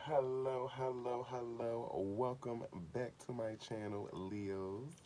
Hello, hello, hello. Welcome back to my channel, Leos.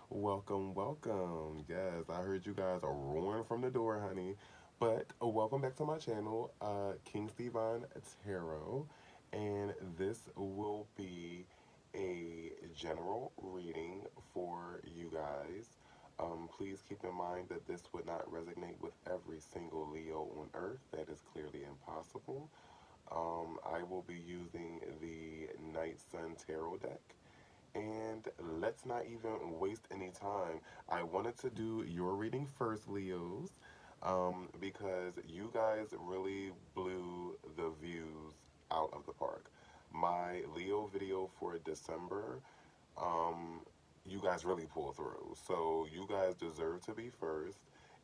Welcome, welcome. Yes, I heard you guys are roaring from the door, honey. But welcome back to my channel, King Stevan Tarot. And this will be a general reading for you guys. Please keep in mind that this would not resonate with every single Leo on Earth. That is clearly impossible. I will be using the Night Sun Tarot deck. And let's not even waste any time. I wanted to do your reading first, Leos, because you guys really blew the views out of the park. My Leo video for December, um, you guys really pull through. So you guys deserve to be first.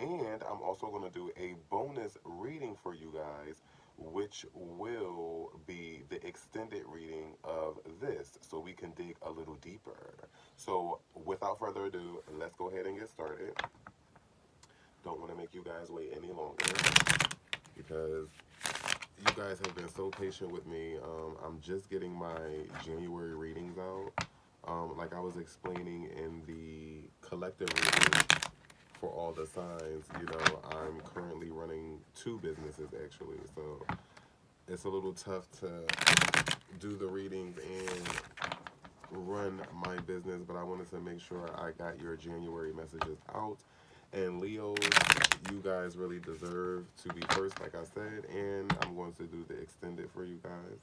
And I'm also going to do a bonus reading for you guys, which will be the extended reading of this, so we can dig a little deeper. So without further ado, let's go ahead and get started. Don't want to make you guys wait any longer because you guys have been so patient with me. I'm just getting my January readings out. Like I was explaining in the collective reading for all the signs, I'm currently running two businesses actually. So it's a little tough to do the readings and run my business, but I wanted to make sure I got your January messages out. And Leos, you guys really deserve to be first, like I said, and I'm going to do the extended for you guys.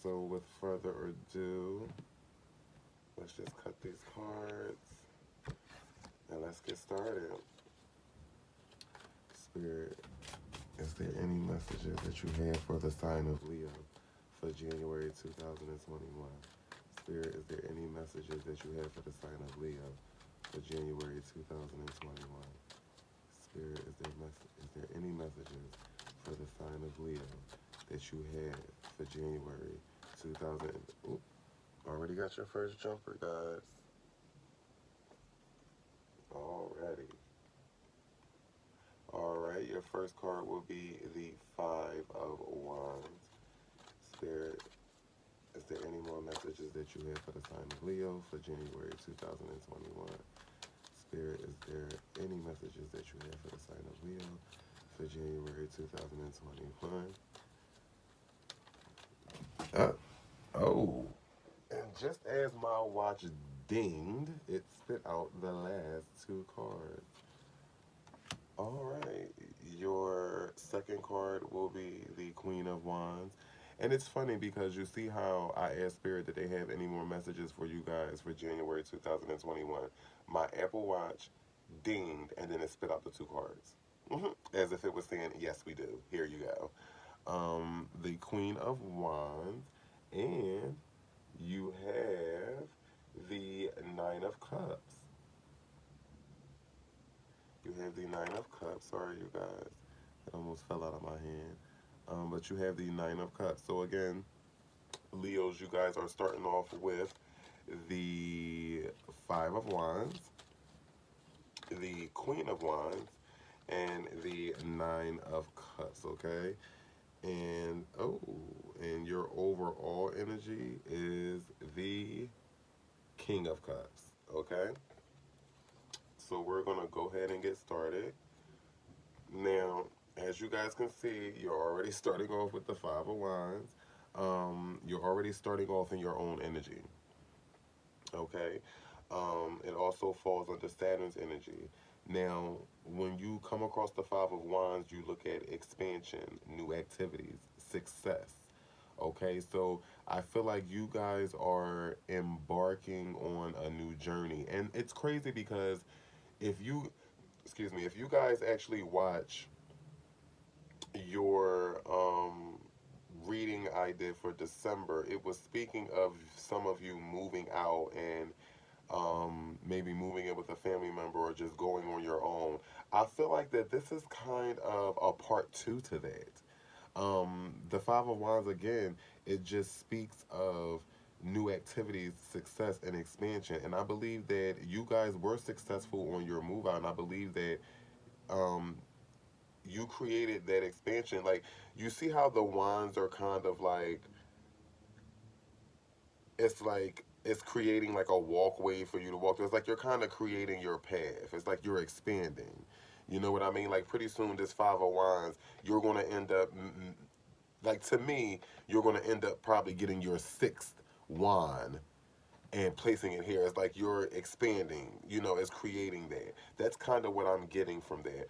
So with further ado, let's just cut these cards and let's get started. Spirit, is there any messages that you have for the sign of Leo for January 2021? Spirit, is there any messages that you have for the sign of Leo for January 2021? Spirit, is there any messages for the sign of Leo that you have for January 2000? Oop, already got your first jumper, guys. Already. Alright, your first card will be the Five of Wands. Spirit, is there any more messages that you have for the sign of Leo for January 2021? Spirit, is there any messages that you have for the sign of Leo for January 2021? Oh, and just as my watch dinged, it spit out the last two cards. All right, your second card will be the Queen of Wands. And it's funny because you see how I asked Spirit that they have any more messages for you guys for January 2021. My Apple Watch dinged and then it spit out the two cards. As if it was saying, yes, we do. Here you go. The Queen of Wands. And you have the Nine of Cups. You have the Nine of Cups. Sorry, you guys. It almost fell out of my hand. But you have the Nine of Cups. So again, Leos, you guys are starting off with the Five of Wands, the Queen of Wands, and the Nine of Cups, okay? And, and your overall energy is the King of Cups, okay? So we're going to go ahead and get started. Now, as you guys can see, you're already starting off with the Five of Wands. You're already starting off in your own energy. Okay? It also falls under Saturn's energy. Now, when you come across the Five of Wands, you look at expansion, new activities, success. Okay, so I feel like you guys are embarking on a new journey. And it's crazy because if you, excuse me, if you guys actually watch your reading I did for December, it was speaking of some of you moving out and maybe moving in with a family member or just going on your own. I feel like that this is kind of a part two to that. The Five of Wands, again, it just speaks of new activities, success, and expansion. And I believe that you guys were successful on your move out, and I believe that um, you created that expansion. Like, you see how the wands are kind of like it's creating like a walkway for you to walk through. It's like you're kind of creating your path. It's like you're expanding. You know what I mean? Like pretty soon, this Five of Wands, you're gonna end up like to me, you're gonna end up probably getting your sixth wand and placing it here. It's like you're expanding, you know, it's creating that. That's kind of what I'm getting from that.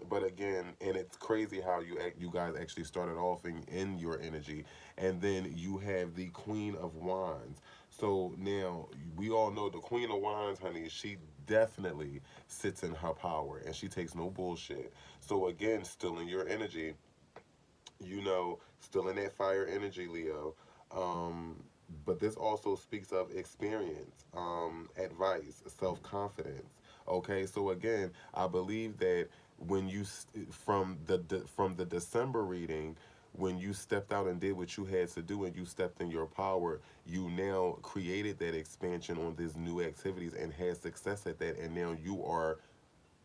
But again, and it's crazy how you guys actually started off in your energy, and then you have the Queen of Wands. So now we all know the Queen of Wands, honey. She definitely sits in her power, and she takes no bullshit. So again, still in your energy, you know, still in that fire energy, Leo. But this also speaks of experience, advice, self confidence. Okay, so again, I believe that when you from the December reading, when you stepped out and did what you had to do and you stepped in your power, you now created that expansion on these new activities and had success at that, and now you are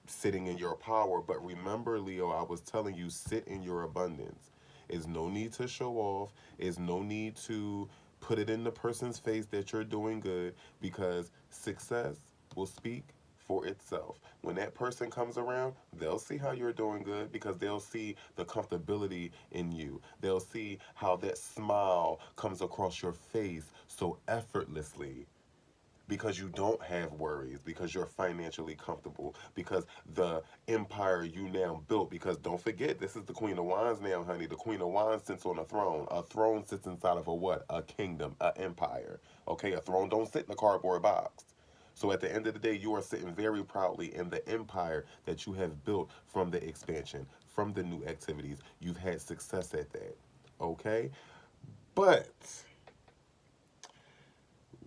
sitting in your power. But remember, Leo, I was telling you, sit in your abundance. There's no need to show off. There's no need to put it in the person's face that you're doing good, because success will speak for itself. When that person comes around, they'll see how you're doing good because they'll see the comfortability in you. They'll see how that smile comes across your face so effortlessly because you don't have worries, because you're financially comfortable, because the empire you now built, because don't forget, this is the Queen of Wands now, honey. The Queen of Wands sits on a throne. A throne sits inside of a what? A kingdom, an empire. Okay, a throne don't sit in a cardboard box. So at the end of the day, you are sitting very proudly in the empire that you have built from the expansion, from the new activities. You've had success at that. Okay? But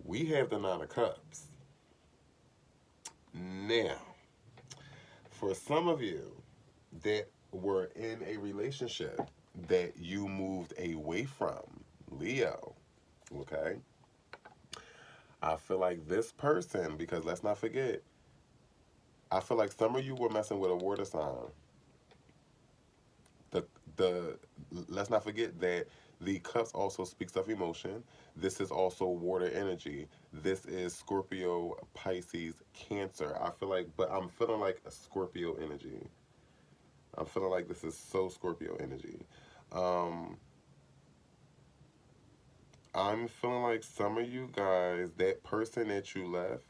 we have the Nine of Cups. Now, for some of you that were in a relationship that you moved away from, Leo, okay? I feel like this person, because let's not forget, I feel like some of you were messing with a water sign. The the let's not forget that the cups also speaks of emotion. This is also water energy. This is Scorpio, Pisces, Cancer. I feel like, but I'm feeling like a Scorpio energy. I'm feeling like this is so Scorpio energy. Um, I'm feeling like some of you guys, that person that you left,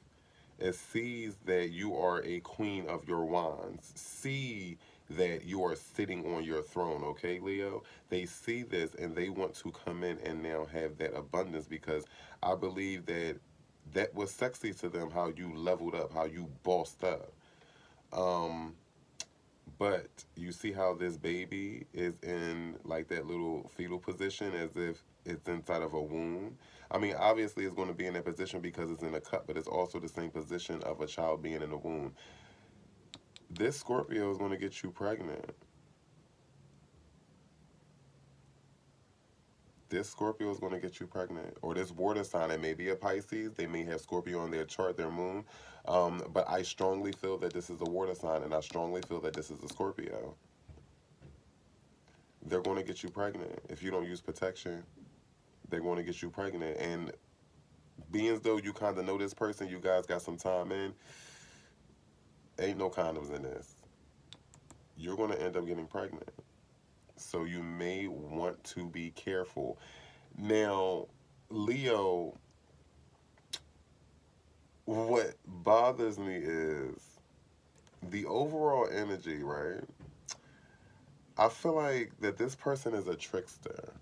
it sees that you are a queen of your wands. See that you are sitting on your throne, okay, Leo? They see this and they want to come in and now have that abundance, because I believe that that was sexy to them, how you leveled up, how you bossed up. Um, But you see how this baby is in like that little fetal position as if it's inside of a womb. I mean, obviously it's going to be in that position because it's in a cup, but it's also the same position of a child being in a womb. This Scorpio is going to get you pregnant. This Scorpio is going to get you pregnant. Or this water sign, it may be a Pisces. They may have Scorpio on their chart, their moon. But I strongly feel that this is a water sign, and I strongly feel that this is a Scorpio. They're going to get you pregnant. If you don't use protection, they're going to get you pregnant. And being as though you kind of know this person, you guys got some time in, ain't no condoms in this. You're going to end up getting pregnant. So you may want to be careful. Now, Leo, what bothers me is the overall energy, right? I feel like that this person is a trickster.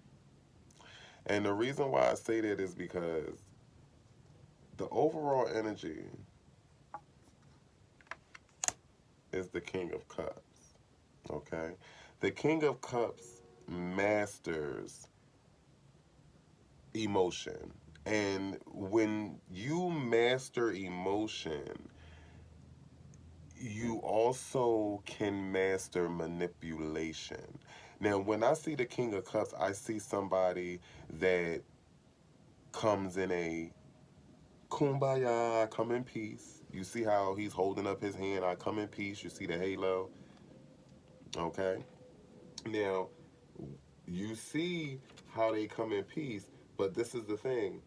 And the reason why I say that is because the overall energy is the King of Cups. Okay? The King of Cups masters emotion. And when you master emotion, you also can master manipulation. Now, when I see the King of Cups, I see somebody that comes in a kumbaya, I come in peace. You see how he's holding up his hand, I come in peace. You see the halo, okay? Now, you see how they come in peace, but this is the thing.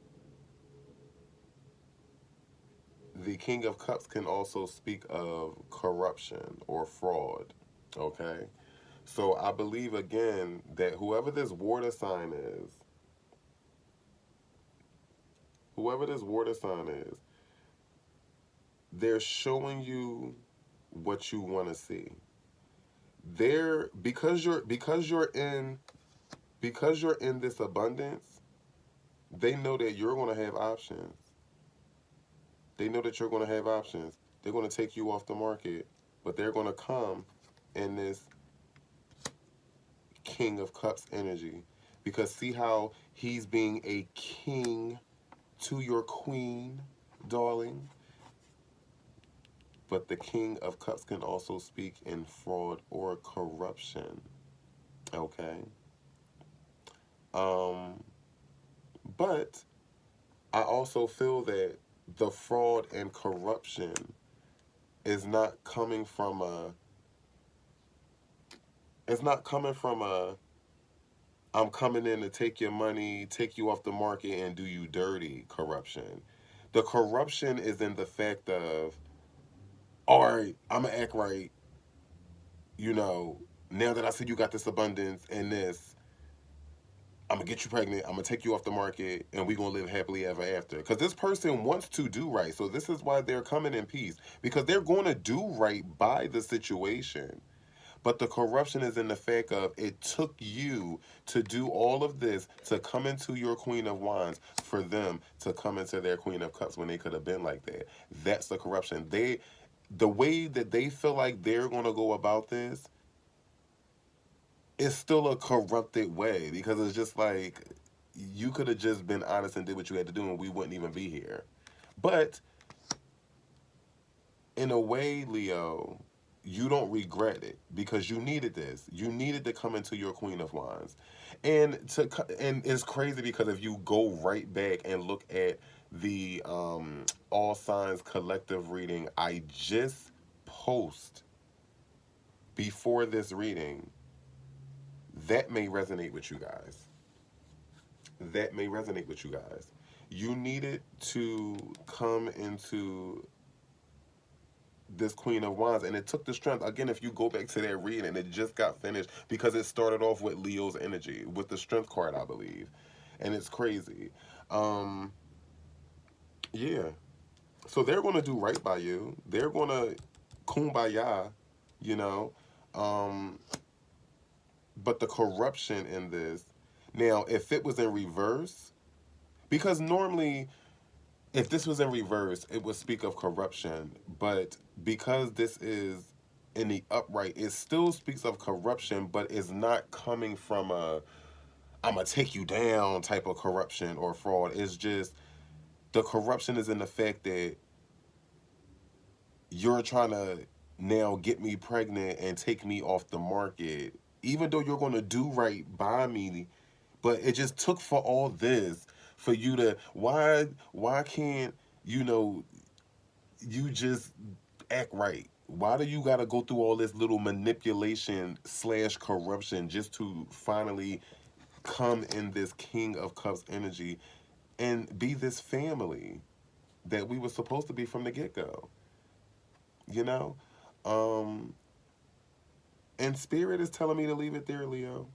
The King of Cups can also speak of corruption or fraud. Okay? So I believe again that whoever this water sign is, they're showing you what you want to see. They're because you're in this abundance, they know that you're going to have options. They know that you're going to have options. They're going to take you off the market, but they're going to come in this King of Cups energy. Because see how he's being a king to your queen, darling? But the King of Cups can also speak in fraud or corruption. Okay? Um, but I also feel that the fraud and corruption is not coming from a it's not coming from a I'm coming in to take your money, take you off the market and do you dirty corruption. The corruption is in the fact of, all right, I'm gonna act right, you know, now that I see you got this abundance and this, I'm gonna get you pregnant, I'm gonna take you off the market, and we gonna live happily ever after. Because this person wants to do right. So this is why they're coming in peace. Because they're gonna do right by the situation. But the corruption is in the fact of it took you to do all of this to come into your Queen of Wands for them to come into their Queen of Cups when they could have been like that. That's the corruption. The way that they feel like they're gonna go about this, it's still a corrupted way because it's just like you could have just been honest and did what you had to do and we wouldn't even be here. But in a way, Leo, you don't regret it because you needed this. You needed to come into your Queen of Wands. And it's crazy because if you go right back and look at the All Signs collective reading I just post before this reading, that may resonate with you guys. That may resonate with you guys. You needed to come into this Queen of Wands, and it took the strength. Again, if you go back to that reading, it just got finished because it started off with Leo's energy, with the Strength card, I believe. And it's crazy. Um, yeah. So they're going to do right by you. They're going to kumbaya, you know. Um, but the corruption in this, now, if it was in reverse, because normally if this was in reverse, it would speak of corruption. But because this is in the upright, it still speaks of corruption, but it's not coming from a I'm going to take you down type of corruption or fraud. It's just the corruption is in the fact that you're trying to now get me pregnant and take me off the market, even though you're going to do right by me. But it just took for all this for you to why can't you know you just act right? Why do you got to go through all this little manipulation slash corruption just to finally come in this King of Cups energy and be this family that we were supposed to be from the get-go? You know? Um, and Spirit is telling me to leave it there, Leo.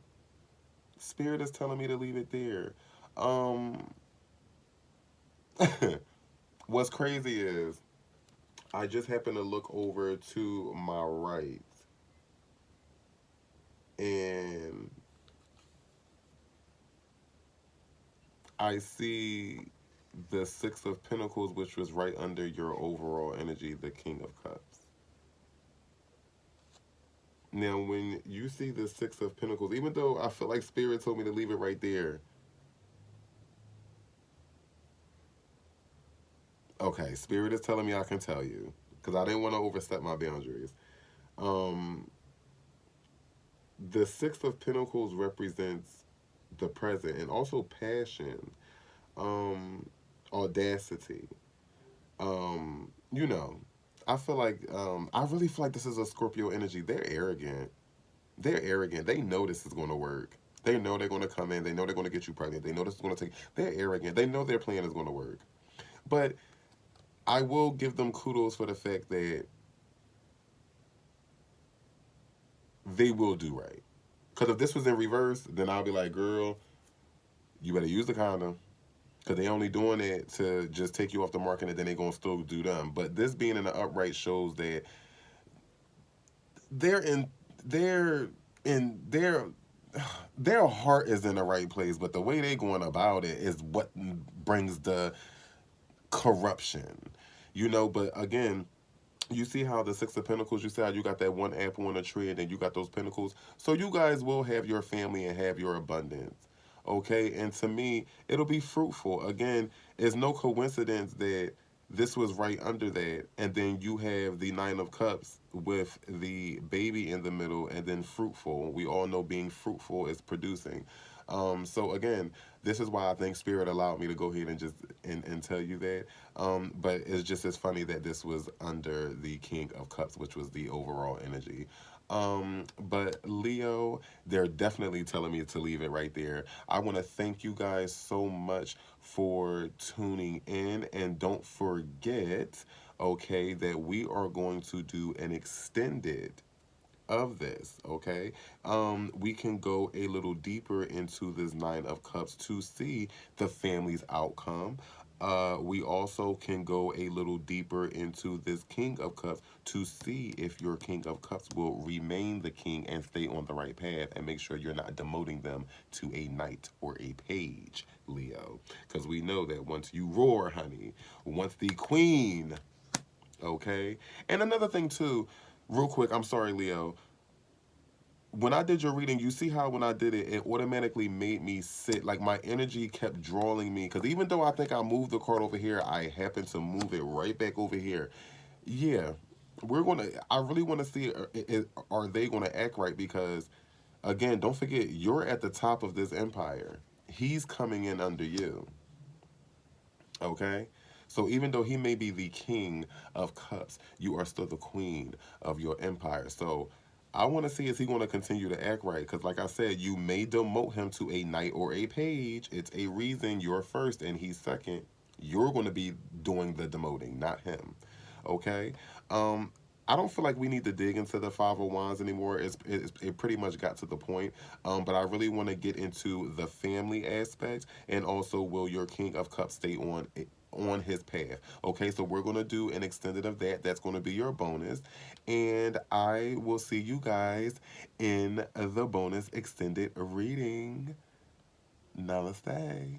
Spirit is telling me to leave it there. Um, what's crazy is I just happened to look over to my right and I see the Six of Pentacles, which was right under your overall energy, the King of Cups. Now, when you see the Six of Pentacles, even though I feel like Spirit told me to leave it right there, okay, Spirit is telling me I can tell you because I didn't want to overstep my boundaries. Um, the Six of Pentacles represents the present and also passion, um, audacity. You know, I really feel like this is a Scorpio energy. They're arrogant. They're arrogant. They know this is going to work. They know they're going to come in. They know they're going to get you pregnant. They know this is going to take. They're arrogant. They know their plan is going to work. But I will give them kudos for the fact that they will do right. Because if this was in reverse, then I'll be like, girl, you better use the condom. Because they only doing it to just take you off the market and then they going to still do them. But this being in the upright shows that they're in, they're in, their heart is in the right place. But the way they going about it is what brings the corruption. But again, you see how the Six of Pentacles, you see how you got that one apple on a tree and then you got those pentacles. So you guys will have your family and have your abundance. Okay? And to me, it'll be fruitful. Again, it's no coincidence that this was right under that. And then you have the Nine of Cups with the baby in the middle and then fruitful. We all know being fruitful is producing. So again, this is why I think Spirit allowed me to go ahead and just and tell you that. But it's just as funny that this was under the King of Cups, which was the overall energy. But Leo, they're definitely telling me to leave it right there. I want to thank you guys so much for tuning in, and don't forget, okay, that we are going to do an extended of this, okay? We can go a little deeper into this Nine of Cups to see the family's outcome. We also can go a little deeper into this King of Cups to see if your King of Cups will remain the king and stay on the right path and make sure you're not demoting them to a knight or a page, Leo. Because we know that once you roar, honey, once the queen, okay? And another thing too, real quick, I'm sorry, Leo. When I did your reading, you see how when I did it, it automatically made me sit. Like my energy kept drawing me. Because even though I think I moved the card over here, I happened to move it right back over here. Yeah, I really want to see, are they going to act right? Because, again, don't forget, you're at the top of this empire. He's coming in under you. Okay? So even though he may be the king of cups, you are still the queen of your empire. So I want to see, is he going to continue to act right? Because like I said, you may demote him to a knight or a page. It's a reason you're first and he's second. You're going to be doing the demoting, not him. Okay? I don't feel like we need to dig into the Five of Wands anymore. It pretty much got to the point. But I really want to get into the family aspect, and also will your King of Cups stay on his path. Okay, so we're going to do an extended of that. That's going to be your bonus. And I will see you guys in the bonus extended reading. Namaste.